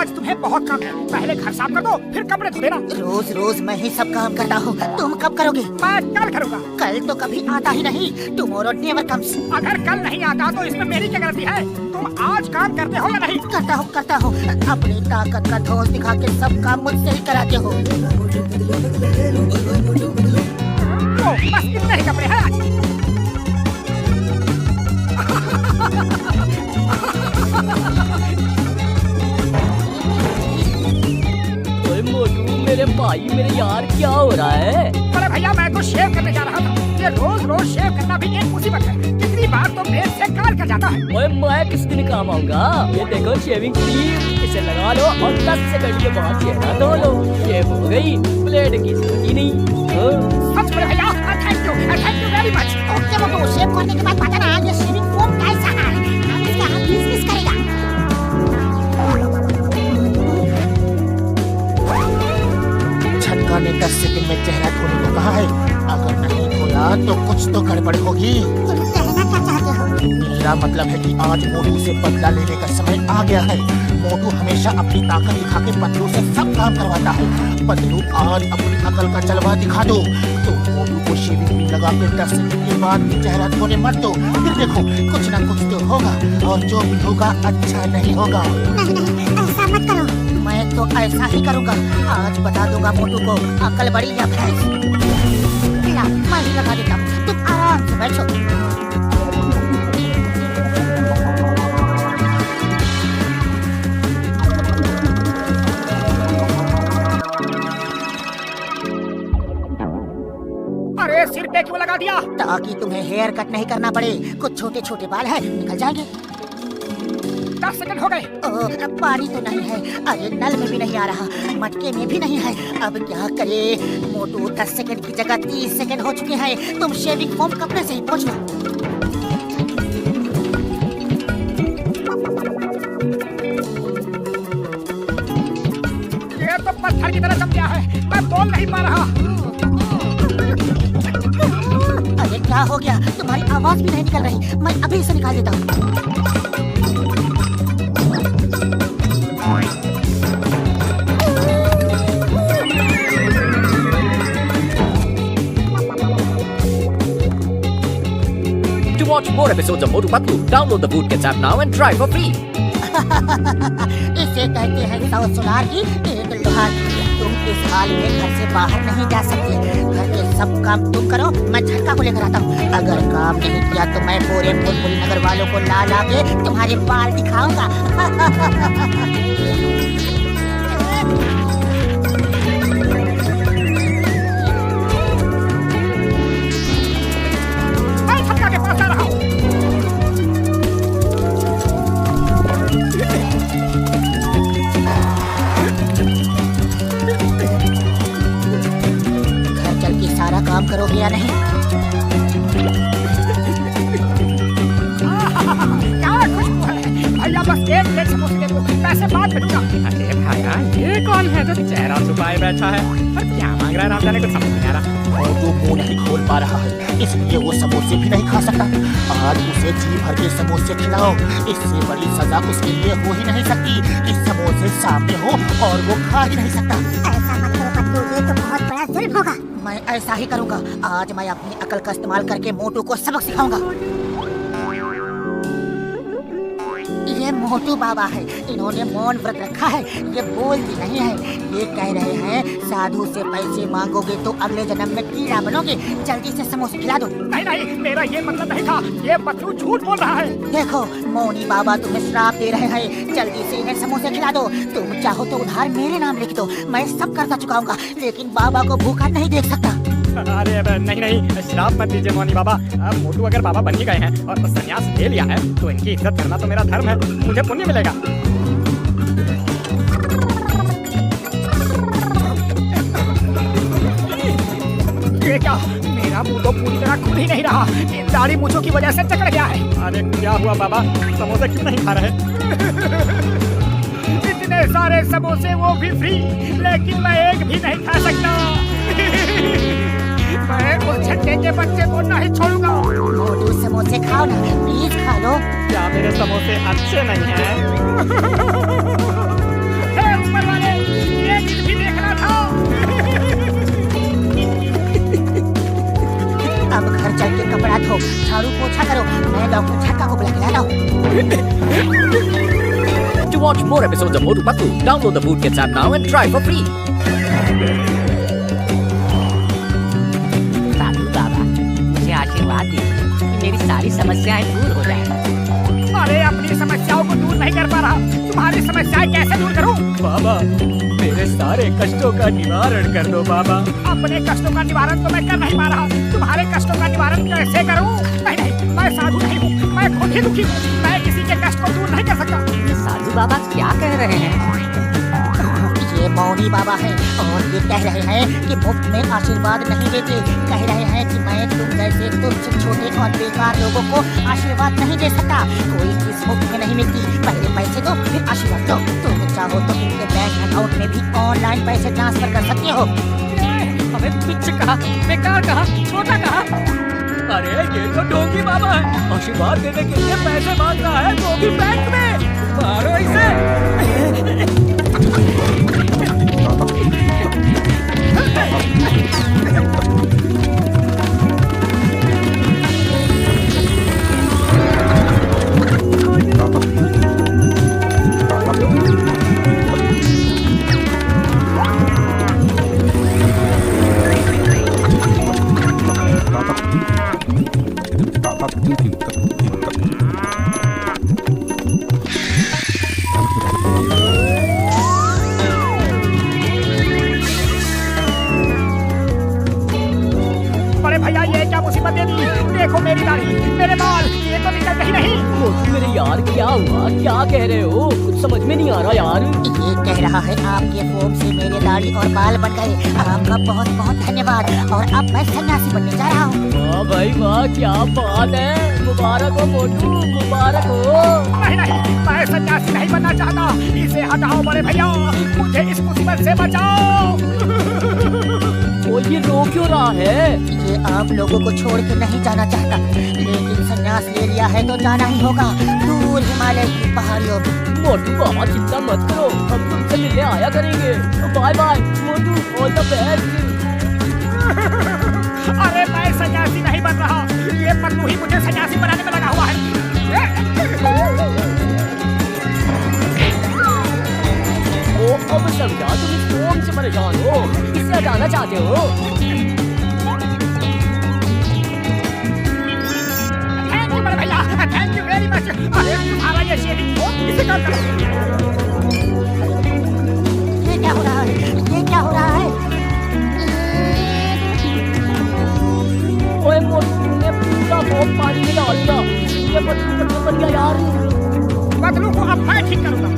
आज तुम्हें बहुत काम है। पहले घर साफ कर दो, फिर कपड़े धो देना। रोज रोज मैं ही सब काम करता हूँ, तुम कब करोगे? मैं कल करूँगा। कल तो कभी आता ही नहीं, टुमारो नेवर कम्स। अगर कल नहीं आता तो इसमें मेरी क्या गलती है? तुम आज काम करते हो या नहीं? करता हूँ। अपनी ताकत का धौंस दिखा के सब काम मुझसे ही कराते हो। बस इतने ही कपड़े हैं आज। मोटू मेरे भाई मेरे यार क्या हो रहा है? अरे भैया मैं तो शेव करने जा रहा था। ये रोज रोज शेव करना भी एक मुसीबत है। कितनी बार तो ब्लेड से काट कर जाता है। ओए मैं किस दिन काम आऊंगा? ये देखो शेविंग क्रीम, इसे लगा लो और 10 सेकंड के बाद चेहरा धो लो, शेव हो गई, ब्लेड की जरूरत ही नहीं। सच में भैया, thank you very much. Okay वो शेव करने के बाद पता ना ये शेविंग फोम कैसा है, हम इसका हाथ मिस करेगा। छक्का ने 10 सेकंड में चेहरा धोने को कहा है, अगर नहीं धोया तो कुछ तो गड़बड़ होगी। तुम कहना क्या चाहते हो? मेरा मतलब है कि आज मोटू से बदला लेने का समय आ गया है। मोटू हमेशा अपनी ताकत दिखा के पतलू से सब काम करवाता है। पतलू आज अपनी अकल का जलवा दिखा दो। तो मोटू को शेविंग क्रीम लगा के 10 सेकंड के बाद भी चेहरा धोने मत दो। फिर देखो कुछ ना कुछ तो होगा, और जो भी होगा अच्छा नहीं होगा। नहीं ऐसा मत करो। मैं तो ऐसा ही करूँगा। आज बता दूंगा मोटू को अकल बड़ी या भैंस। ला मैं ही लगा देता हूँ, तुम आराम से बैठो। अरे सिर पे क्यों लगा दिया? ताकि तुम्हें हेयर कट नहीं करना पड़े। कुछ छोटे छोटे बाल हैं, निकल जाएंगे। 10 सेकंड हो गए। पानी तो नहीं है, अरे नल में भी नहीं आ रहा, मटके में भी नहीं है। अब क्या करे? मोटू 10 सेकंड की जगह 30 सेकंड हो चुके हैं। तुम शेविंग फोम कपड़े से ही पोंछ लो। ये तो पत्थर की तरह जम गया है, मैं बोल नहीं पा रहा। अरे क्या हो गया? तुम्हारी आवाज भी नहीं निकल रही। मैं अभी इसे निकाल देता हूँ। To watch more episodes of Motu Patlu, download the Bootcats app now and try for free. इसे कहते हैं 100 सुनार की एक लोहार की। तुम इस हाल में घर से बाहर नहीं जा सकते। घर के सब काम तुम करो, मैं झटका को लेकर आता हूँ। अगर काम नहीं किया तो मैं पूरे फुलपुरी नगर वालों को ला ला के तुम्हारे बाल दिखाऊंगा। मैं झटका के पास आ रहा हूँ। घर चल के सारा काम करोगे या नहीं? क्या खुशबू है भैया, बस एक प्लेट समोसे दे दो, पैसे बाद में दूंगा। अरे भाया ये कौन है जो चेहरा छुपाए बैठा है और क्या मांग रहा है? राम जाने कुछ समझ नहीं आ रहा। मोटू मुंह नहीं खोल पा रहा है, इसलिए वो समोसे भी नहीं खा सकता। आज उसे जी भर के समोसे खिलाओ। इससे बड़ी सजा उसके लिए हो ही नहीं सकती कि समोसे सामने हो और वो खा ही नहीं सकता। ऐसा मत करो पत्तू, ये तो बहुत बड़ा जुल्म होगा। मैं ऐसा ही करूँगा। आज मैं अपनी अकल का इस्तेमाल करके मोटू को सबक सिखाऊंगा। ये मोटू बाबा है, इन्होंने मौन व्रत रखा है। ये बोलती नहीं है। ये कह रहे हैं साधु से पैसे मांगोगे तो अगले जन्म में कीड़ा बनोगे। जल्दी से समोसे खिला दो। नहीं, मेरा ये मतलब नहीं था। ये पतलू झूठ बोल रहा है। देखो मौनी बाबा तुम्हें श्राप दे रहे हैं। जल्दी से इन्हें समोसे खिला दो। तुम चाहो तो उधार मेरे नाम लिख दो, मैं सब कर्जा चुकाऊंगा, लेकिन बाबा को भूखा नहीं देख सकता। अरे नहीं, श्राप मत दीजिए मौनी बाबा। अब मोटू अगर बाबा बन ही गए हैं और संन्यास ले लिया है तो इनकी इज्जत करना तो मेरा धर्म है, मुझे पुण्य मिलेगा। ये क्या? मेरा मुंह तो पूरी तरह खुल ही नहीं रहा, इन दाढ़ी मूंछों की वजह से चकड़ गया है। अरे क्या हुआ बाबा, समोसे क्यों नहीं खा रहे? इतने सारे समोसे, वो भी फ्री, लेकिन मैं एक भी नहीं खा सकता। मैं उस झट्टे के बच्चे को नहीं छोड़ूंगा। मोटू समोसे खाओ ना, प्लीज खा लो। क्या मेरे समोसे अच्छे नहीं हैं? अब घर चल के कपड़ा धो, झाड़ू पोछा करो, मैं डॉक्टर छक्का को बुला के लाता हूँ। To watch more episodes of Motu Pattu, download the Mood Kids app now and try for free. साधु बाबा, मुझे आशीर्वाद दीजिए कि मेरी सारी समस्याएं दूर हो जाएं। अरे अपनी समस्याओं को दूर नहीं कर पा रहा, तुम्हारी समस्याएं कैसे दूर करूं? बाबा मेरे सारे कष्टों का निवारण कर दो बाबा। अपने कष्टों का निवारण तो मैं कर नहीं पा रहा, तुम्हारे कष्टों का निवारण कैसे करूं? नहीं नहीं, मैं साधु नहीं हूँ, मैं खुद ही दुखी हूँ, मैं किसी के कष्ट को दूर नहीं कर सकता। साधु बाबा क्या कह रहे हैं? ये मौनी बाबा है और ये कह रहे हैं कि मुफ्त में आशीर्वाद नहीं देते। कह रहे हैं कि मैं तुम जैसे तुच्छ छोटे और बेकार लोगों को आशीर्वाद नहीं दे सकता। कोई चीज मुफ्त में नहीं मिलती, पहले पैसे दो फिर आशीर्वाद दो। तुम चाहो तो इनके बैंक अकाउंट में भी ऑनलाइन पैसे ट्रांसफर कर सकते हो। हमें तुच्छ कहा, बेकार कहा, छोटा कहा। अरे ये तो डोंगी बाबा है, आशीर्वाद देने के लिए पैसे मांग रहा है, वो भी बैंक में। मारो इसे। बड़े भैया ये क्या मुसीबत दे दी? देखो मेरी दाढ़ी, मेरे बाल, ये तो निकलते ही नहीं। मोटू मेरे यार क्या हुआ, क्या कह रहे हो? कुछ समझ में नहीं आ रहा यार। ये कह रहा है आपके फोम से मेरे दाढ़ी और बाल बन गए। आपका बहुत बहुत धन्यवाद और अब मैं सन्यासी बनने जा रहा हूँ। वाह भाई वाह, क्या बात है। मुबारक हो मोटू, मुबारक हो। नहीं नहीं, मैं सन्यासी नहीं बनना चाहता, इसे हटाओ बड़े भैया, मुझे इस मुसीबत से बचाओ। वो ये रो क्यों रहा है? ये आप लोगों को छोड़ के नहीं जाना चाहता, लेकिन संन्यास ले लिया है तो जाना ही होगा दूर हिमालय की पहाड़ियों में। मोटू बाबा चिंता मत करो, हम तुमसे मिलने आया करेंगे। बाय बाय मोटू, ऑल द बेस्ट। अरे मैं सन्यासी नहीं बन रहा, ये पन्नू ही मुझे सन्यासी बनाने में लगा हुआ है। ओ अब समझा, तुम इस फोम से परेशान हो, इसे हटाना चाहते हो। थैंक यू बड़े भैया, थैंक यू वेरी मच। अरे तुम्हारा ये शेविंग फोम किसे कर रहा है? ये क्या हो रहा है? ये क्या हो रहा है? ओए मोटू ने पूरा फोम पानी में डाल दिया, ये पतलू बन गया यार। बदलू को अब मैं ठीक करूंगा।